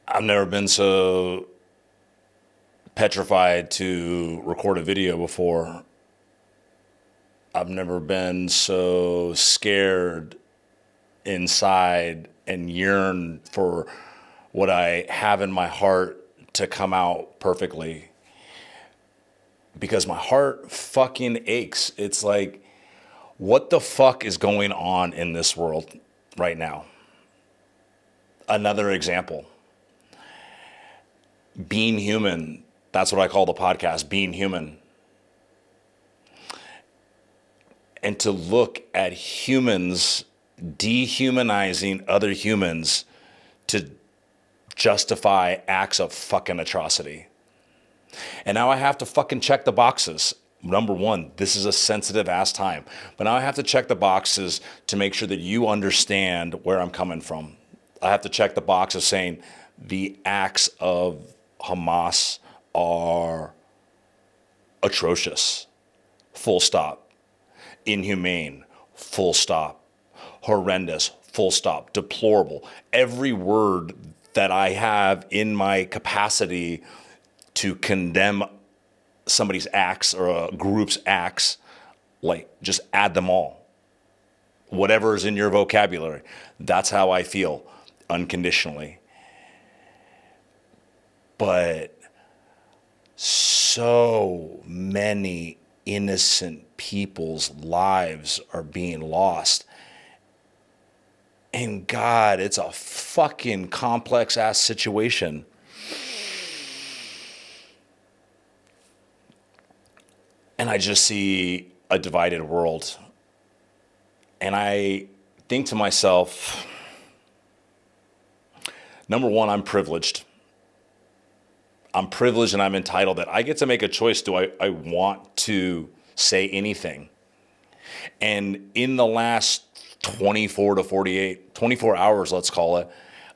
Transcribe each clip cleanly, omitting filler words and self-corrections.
I've never been so petrified to record a video before. I've never been so scared inside and yearn for what I have in my heart to come out perfectly because my heart fucking aches. It's like, what the fuck is going on in this world right now? Another example, being human. That's what I call the podcast, being human. And to look at humans dehumanizing other humans to justify acts of fucking atrocity. And now I have to fucking check the boxes. Number one, this is a sensitive ass time. But now I have to check the boxes to make sure that you understand where I'm coming from. I have to check the box of saying the acts of Hamas are atrocious. Full stop. Inhumane. Full stop. Horrendous. Full stop. Deplorable. Every word that I have in my capacity to condemn somebody's acts or a group's acts, like just add them all. Whatever is in your vocabulary. That's how I feel unconditionally. But so many innocent people's lives are being lost. And God, it's a fucking complex ass situation. And I just see a divided world. And I think to myself, number one, I'm privileged. I'm privileged and I'm entitled that I get to make a choice. Do I want to say anything? And in the last 24 hours, let's call it,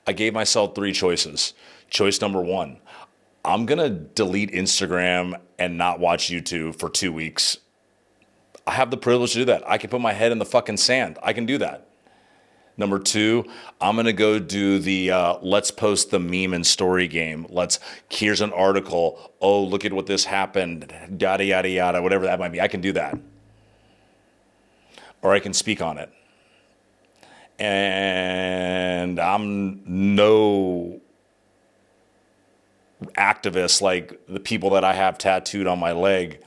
I gave myself three choices. Choice number one, I'm going to delete Instagram and not watch YouTube for 2 weeks. I have the privilege to do that. I can put my head in the fucking sand. I can do that. Number two, I'm going to go do the let's post the meme and story game. Here's an article. Oh, look at what this happened. Yada, yada, yada, whatever that might be. I can do that. Or I can speak on it. And I'm no activist like the people that I have tattooed on my leg.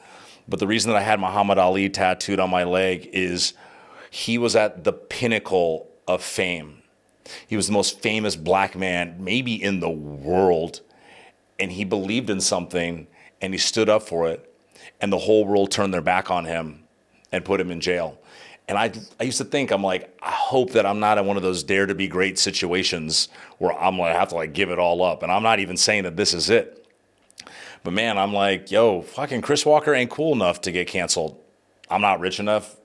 But the reason that I had Muhammad Ali tattooed on my leg is he was at the pinnacle of fame. He was the most famous black man maybe in the world. And he believed in something and he stood up for it. And the whole world turned their back on him and put him in jail. And I used to think, I'm like, I hope that I'm not in one of those dare to be great situations where I'm going to have to give it all up. And I'm not even saying that this is it. But man, I'm like, yo, fucking Chris Walker ain't cool enough to get canceled. I'm not rich enough.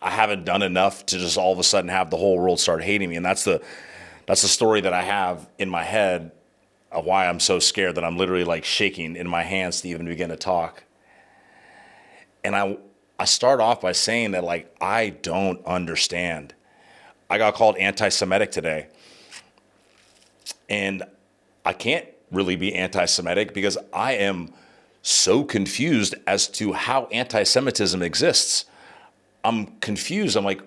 I haven't done enough to just all of a sudden have the whole world start hating me. And that's the story that I have in my head of why I'm so scared that I'm literally shaking in my hands to even begin to talk. And I start off by saying that I don't understand. I got called anti-Semitic today. And I can't really be anti-Semitic because I am so confused as to how anti-Semitism exists. I'm confused. I'm like,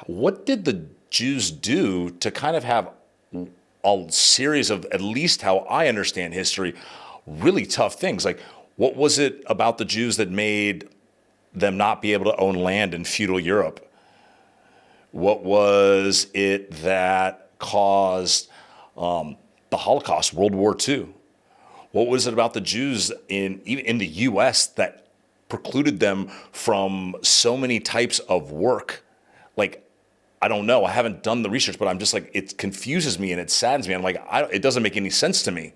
what did the Jews do to kind of have a series of, at least how I understand history, really tough things? What was it about the Jews that made them not be able to own land in feudal Europe? What was it that caused the Holocaust, World War II? What was it about the Jews even in the U.S. that precluded them from so many types of work? I don't know. I haven't done the research, but I'm just it confuses me and it saddens me. I'm like, it doesn't make any sense to me.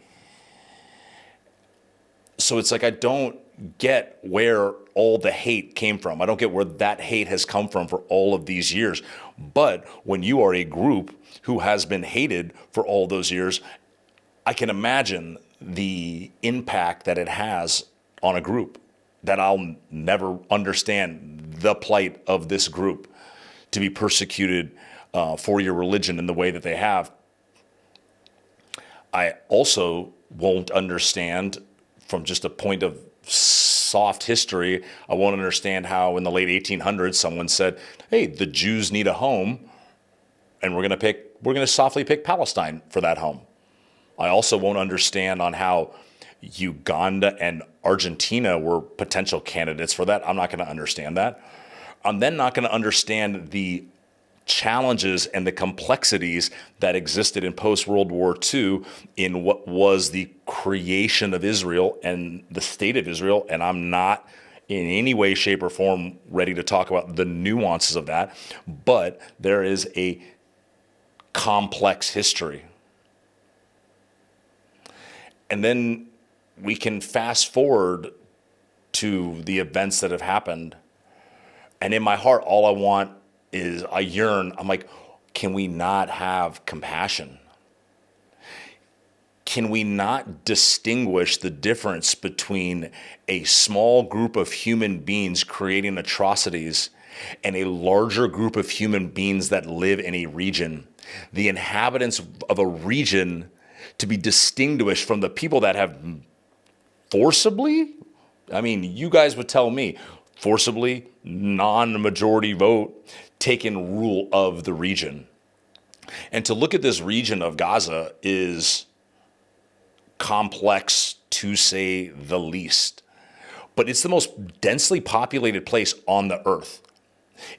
So it's I don't get where all the hate came from. I don't get where that hate has come from for all of these years. But when you are a group who has been hated for all those years, I can imagine the impact that it has on a group, that I'll never understand the plight of this group to be persecuted for your religion in the way that they have. I also won't understand from just a point of soft history. I won't understand how in the late 1800s someone said, "Hey, the Jews need a home, and we're going to softly pick Palestine for that home." I also won't understand on how Uganda and Argentina were potential candidates for that. I'm not going to understand that. I'm then not going to understand the challenges and the complexities that existed in post-World War II in what was the creation of Israel and the state of Israel. And I'm not in any way, shape, or form ready to talk about the nuances of that. But there is a complex history. And then we can fast forward to the events that have happened. And in my heart, all I want is I yearn. I'm like, can we not have compassion? Can we not distinguish the difference between a small group of human beings creating atrocities and a larger group of human beings that live in a region? The inhabitants of a region to be distinguished from the people that have forcibly, I mean, you guys would tell me, forcibly, non-majority vote, taken rule of the region. And to look at this region of Gaza is complex to say the least. But it's the most densely populated place on the earth.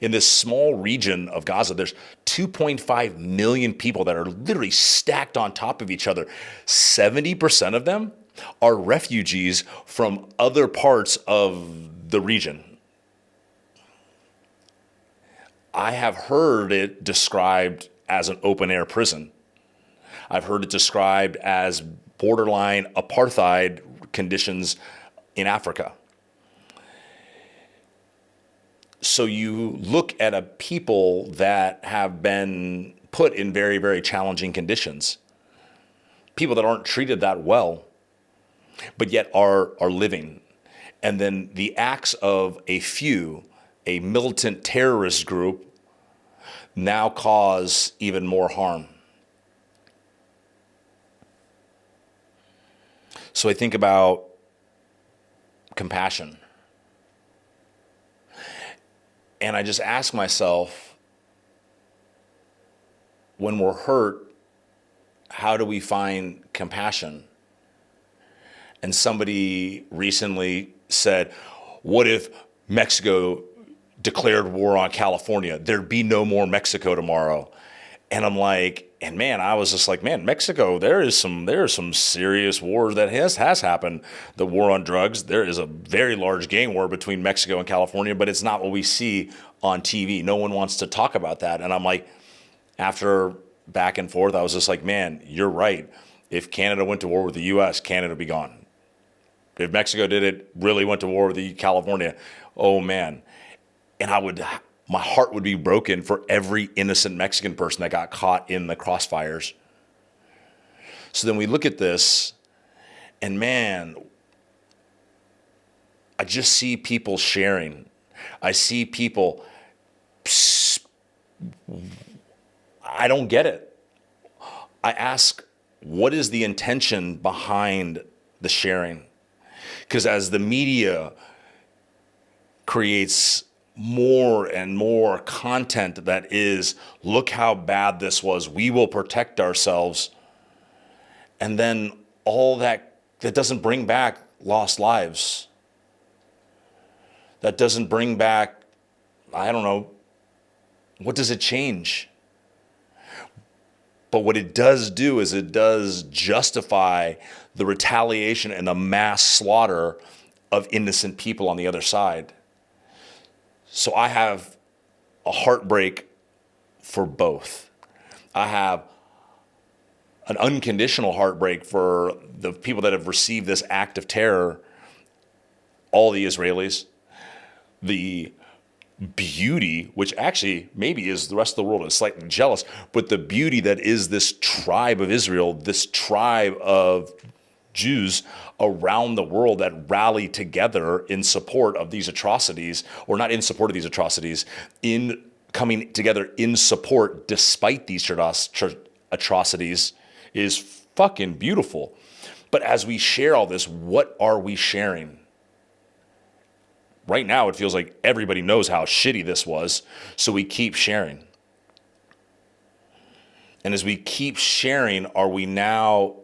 In this small region of Gaza, there's 2.5 million people that are literally stacked on top of each other. 70% of them are refugees from other parts of the region. I have heard it described as an open air prison. I've heard it described as borderline apartheid conditions in Africa. So you look at a people that have been put in very, very challenging conditions, people that aren't treated that well, but yet are living. And then the acts of a few, a militant terrorist group, now cause even more harm. So I think about compassion. And I just ask myself, when we're hurt, how do we find compassion? And somebody recently said, what if Mexico declared war on California? There'd be no more Mexico tomorrow. And I'm like, and man, I was just like, man, Mexico, there are some serious wars that has happened. The war on drugs, there is a very large gang war between Mexico and California, but it's not what we see on TV. No one wants to talk about that. And I'm like, after back and forth, I was just like, man, you're right. If Canada went to war with the US, Canada would be gone. If Mexico did it, really went to war with California, oh man. And my heart would be broken for every innocent Mexican person that got caught in the crossfires. So then we look at this, and man, I just see people sharing. I see people, I don't get it. I ask, what is the intention behind the sharing? Because as the media creates more and more content that is, look how bad this was, we will protect ourselves, and then all that doesn't bring back lost lives. That doesn't bring back, I don't know, what does it change? But what it does do is it does justify the retaliation and the mass slaughter of innocent people on the other side. So I have a heartbreak for both. I have an unconditional heartbreak for the people that have received this act of terror, all the Israelis, the beauty, which actually maybe is the rest of the world is slightly jealous, but the beauty that is this tribe of Israel, this tribe of Jews around the world that rally together in support of these atrocities, or not in support of these atrocities, in coming together in support despite these atrocities, is fucking beautiful. But as we share all this, what are we sharing? Right now, it feels like everybody knows how shitty this was, so we keep sharing. And as we keep sharing, are we now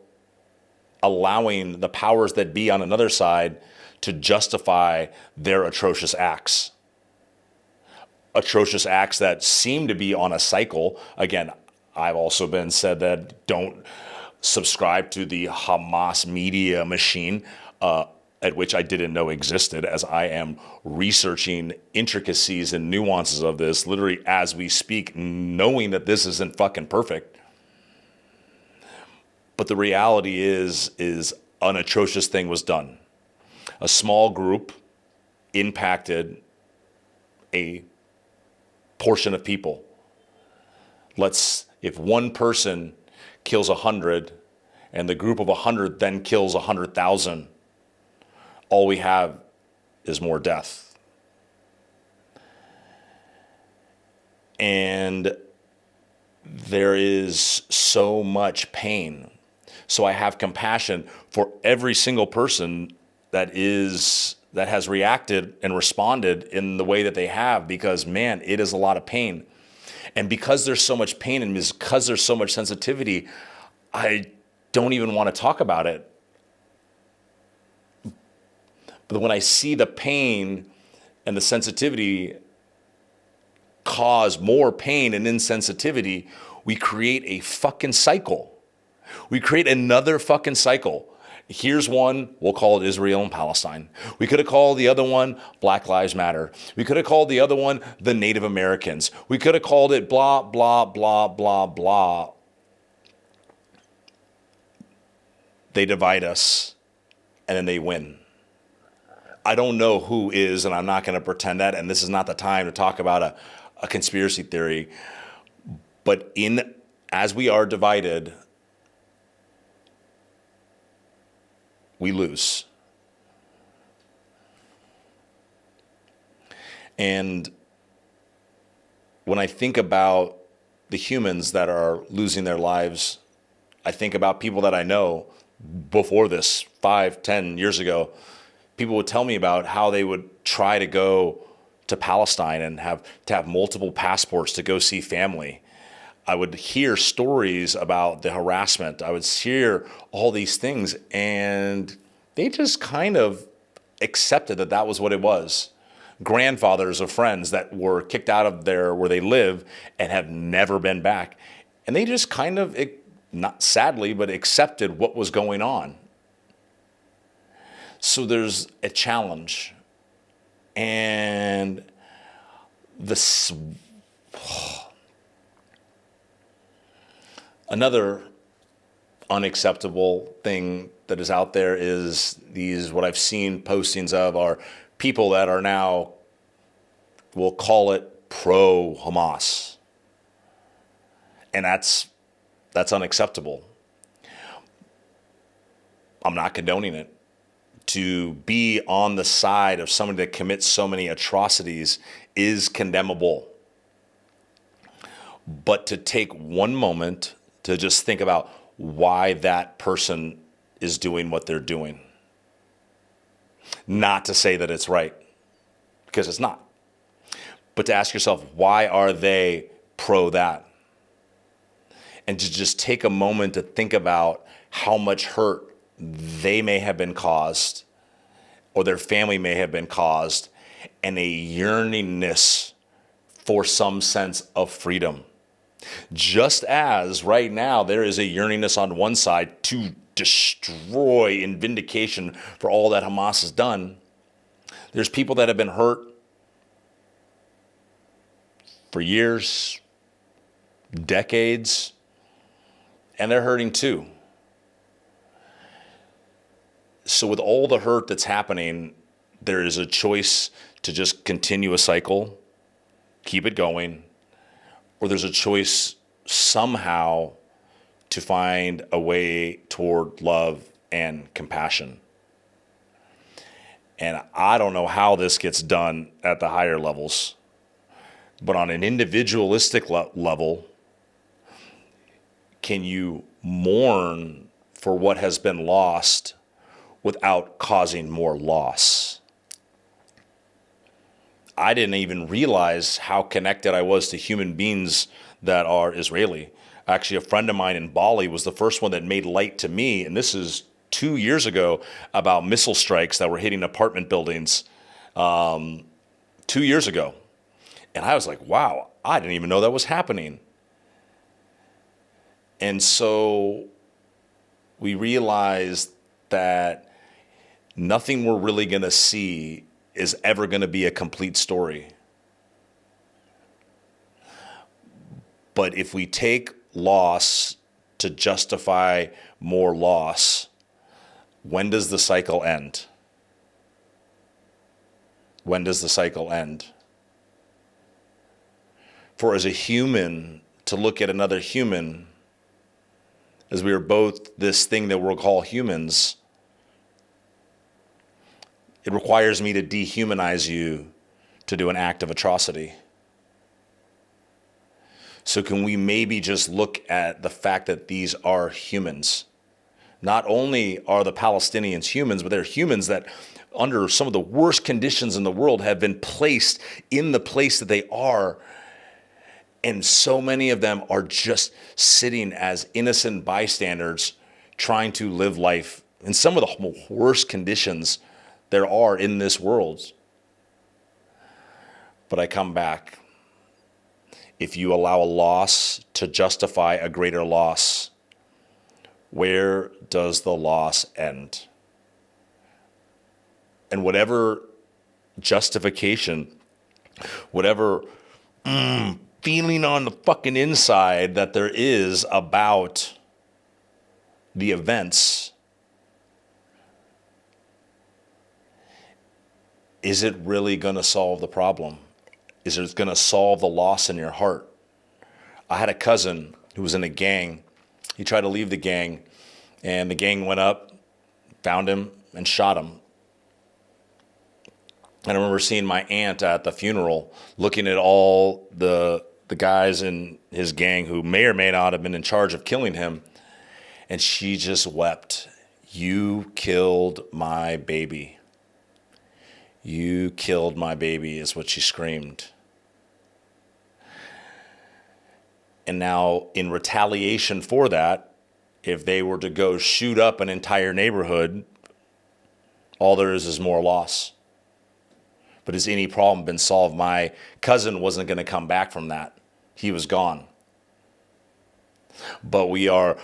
allowing the powers that be on another side to justify their atrocious acts? Atrocious acts that seem to be on a cycle. Again, I've also been said that don't subscribe to the Hamas media machine, at which I didn't know existed, as I am researching intricacies and nuances of this literally as we speak, knowing that this isn't fucking perfect. But the reality is an atrocious thing was done. A small group impacted a portion of people. If one person kills 100 and the group of 100 then kills 100,000, all we have is more death. And there is so much pain. So I have compassion for every single person that has reacted and responded in the way that they have, because man, it is a lot of pain. And because there's so much pain and because there's so much sensitivity, I don't even want to talk about it. But when I see the pain and the sensitivity cause more pain and insensitivity, we create a fucking cycle. We create another fucking cycle. Here's one, we'll call it Israel and Palestine. We could have called the other one Black Lives Matter. We could have called the other one the Native Americans. We could have called it blah, blah, blah, blah, blah. They divide us, and then they win. I don't know who is, and I'm not going to pretend that, and this is not the time to talk about a conspiracy theory. But as we are divided, we lose. And when I think about the humans that are losing their lives, I think about people that I know before this, 5, 10 years ago. People would tell me about how they would try to go to Palestine and have multiple passports to go see family. I would hear stories about the harassment. I would hear all these things, and they just kind of accepted that that was what it was. Grandfathers of friends that were kicked out of where they live and have never been back. And they just kind of, not sadly, but accepted what was going on. So there's a challenge. And another unacceptable thing that is out there is what I've seen postings of are people that are now, we'll call it pro-Hamas. And that's unacceptable. I'm not condoning it. To be on the side of somebody that commits so many atrocities is condemnable. But to take one moment to just think about why that person is doing what they're doing. Not to say that it's right, because it's not. But to ask yourself, why are they pro that? And to just take a moment to think about how much hurt they may have been caused, or their family may have been caused, and a yearningness for some sense of freedom. Just as right now there is a yearningness on one side to destroy in vindication for all that Hamas has done, there's people that have been hurt for years, decades, and they're hurting too. So with all the hurt that's happening, there is a choice to just continue a cycle, keep it going, or there's a choice somehow to find a way toward love and compassion. And I don't know how this gets done at the higher levels, but on an individualistic level, can you mourn for what has been lost without causing more loss. I didn't even realize how connected I was to human beings that are Israeli. Actually, a friend of mine in Bali was the first one that made light to me, and this is 2 years ago, about missile strikes that were hitting apartment buildings 2 years ago. And I was like, wow, I didn't even know that was happening. And so we realized that nothing we're really going to see is ever going to be a complete story. But if we take loss to justify more loss, when does the cycle end? When does the cycle end? For as a human, to look at another human, as we are both this thing that we'll call humans, it requires me to dehumanize you to do an act of atrocity. So can we maybe just look at the fact that these are humans? Not only are the Palestinians humans, but they're humans that under some of the worst conditions in the world have been placed in the place that they are. And so many of them are just sitting as innocent bystanders trying to live life in some of the worst conditions there are in this world. But I come back. If you allow a loss to justify a greater loss, where does the loss end? And whatever justification, whatever feeling on the fucking inside that there is about the events, is it really going to solve the problem? Is it going to solve the loss in your heart? I had a cousin who was in a gang. He tried to leave the gang, and the gang went up, found him, and shot him. And I remember seeing my aunt at the funeral, looking at all the guys in his gang who may or may not have been in charge of killing him, and she just wept. "You killed my baby. You killed my baby," is what she screamed. And now, in retaliation for that, if they were to go shoot up an entire neighborhood, all there is more loss. But has any problem been solved? My cousin wasn't going to come back from that. He was gone. But we are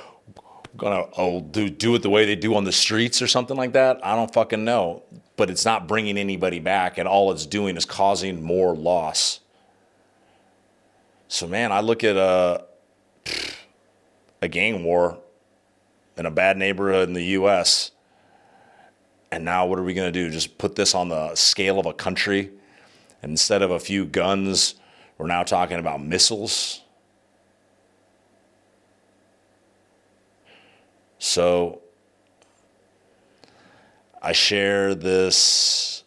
going to do it the way they do on the streets or something like that. I don't fucking know. But it's not bringing anybody back, and all it's doing is causing more loss. So, man, I look at a gang war in a bad neighborhood in the U.S., and now what are we going to do? Just put this on the scale of a country? And instead of a few guns, we're now talking about missiles? So I share this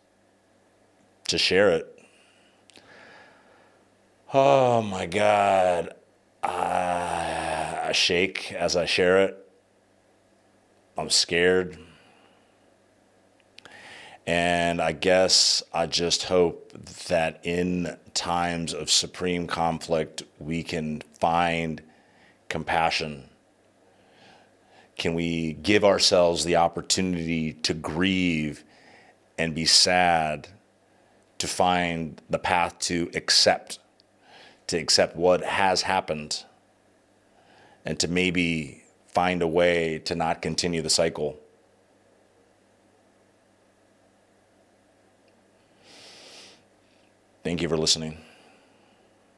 to share it. Oh my God. I shake as I share it. I'm scared. And I guess I just hope that in times of supreme conflict, we can find compassion. Can we give ourselves the opportunity to grieve and be sad, to find the path to accept what has happened, and to maybe find a way to not continue the cycle? Thank you for listening.